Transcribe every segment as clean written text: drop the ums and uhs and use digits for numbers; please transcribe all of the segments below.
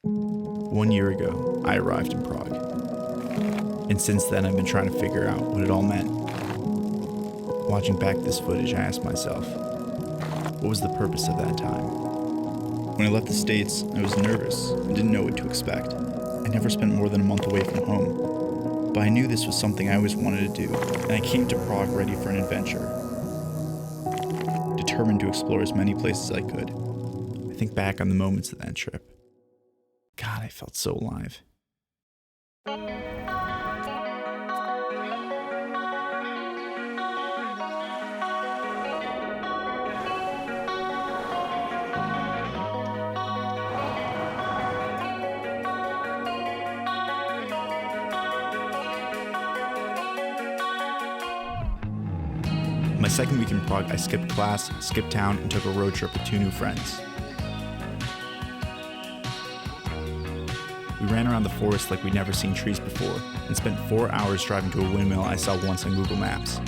1 year ago, I arrived in Prague. And since then, I've been trying to figure out what it all meant. Watching back this footage, I asked myself, what was the purpose of that time? When I left the States, I was nervous and didn't know what to expect. I never spent more than a month away from home, but I knew this was something I always wanted to do, and I came to Prague ready for an adventure, determined to explore as many places as I could. I think back on the moments of that trip. God, I felt so alive. My second week in Prague, I skipped class, skipped town, and took a road trip with 2 new friends. We ran around the forest like we'd never seen trees before, and spent 4 hours driving to a windmill I saw once on Google Maps.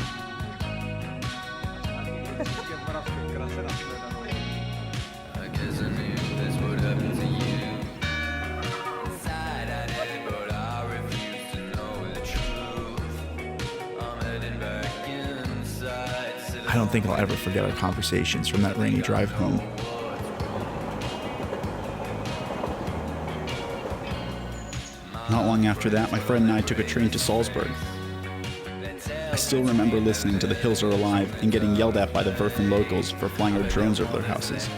I don't think I'll ever forget our conversations from that rainy drive home. Not long after that, my friend and I took a train to Salzburg. I still remember listening to The Hills Are Alive and getting yelled at by the Würfen locals for flying our drones over their houses.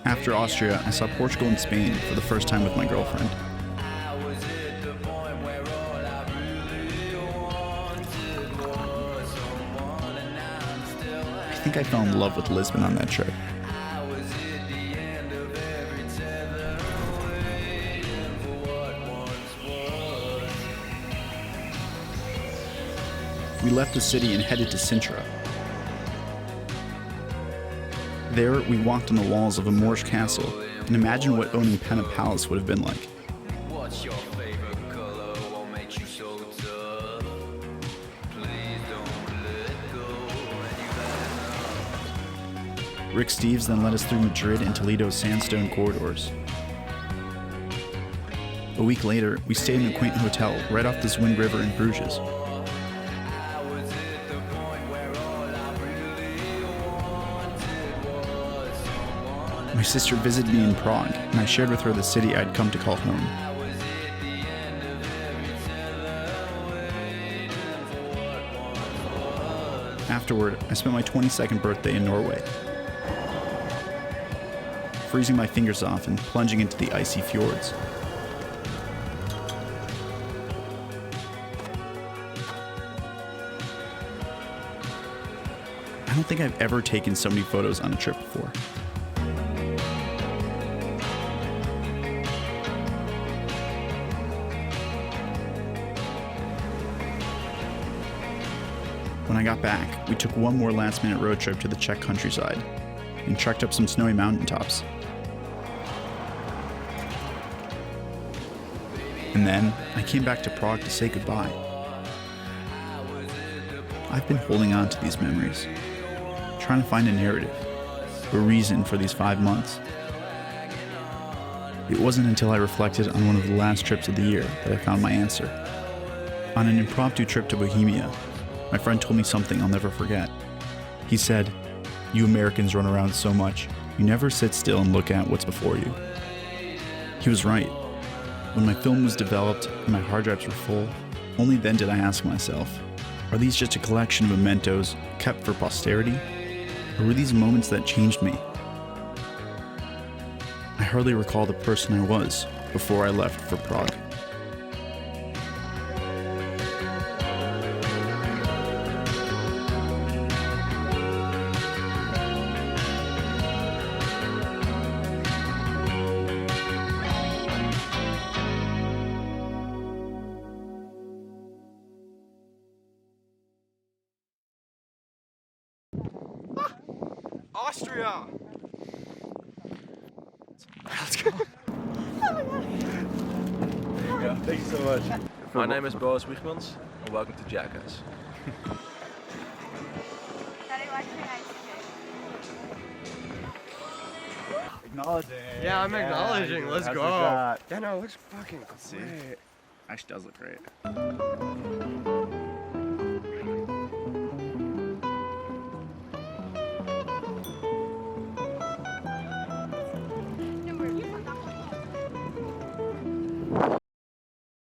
After Austria, I saw Portugal and Spain for the first time with my girlfriend. I think I fell in love with Lisbon on that trip. We left the city and headed to Sintra. There, we walked on the walls of a Moorish castle and imagined what owning Penna Palace would have been like. What's your favorite color? What makes you so tough? Please don't let go. Rick Steves then led us through Madrid and Toledo's sandstone corridors. A week later, we stayed in a quaint hotel right off the Zwin River in Bruges. My sister visited me in Prague, and I shared with her the city I'd come to call home. Afterward, I spent my 22nd birthday in Norway, freezing my fingers off and plunging into the icy fjords. I don't think I've ever taken so many photos on a trip before. When I got back, we took one more last-minute road trip to the Czech countryside and trekked up some snowy mountaintops. And then, I came back to Prague to say goodbye. I've been holding on to these memories, trying to find a narrative, a reason for these 5 months. It wasn't until I reflected on one of the last trips of the year that I found my answer. On an impromptu trip to Bohemia, my friend told me something I'll never forget. He said, "You Americans run around so much, you never sit still and look at what's before you." He was right. When my film was developed and my hard drives were full, only then did I ask myself, are these just a collection of mementos kept for posterity? Or were these moments that changed me? I hardly recall the person I was before I left for Prague. Austria! Let's go. Thank you so much. My name is Boris Wiegmans. and welcome to Jackass. Acknowledging. Yeah, I'm acknowledging. Let's How's go. the shot? Yeah, no, it looks fucking great. Actually does look great.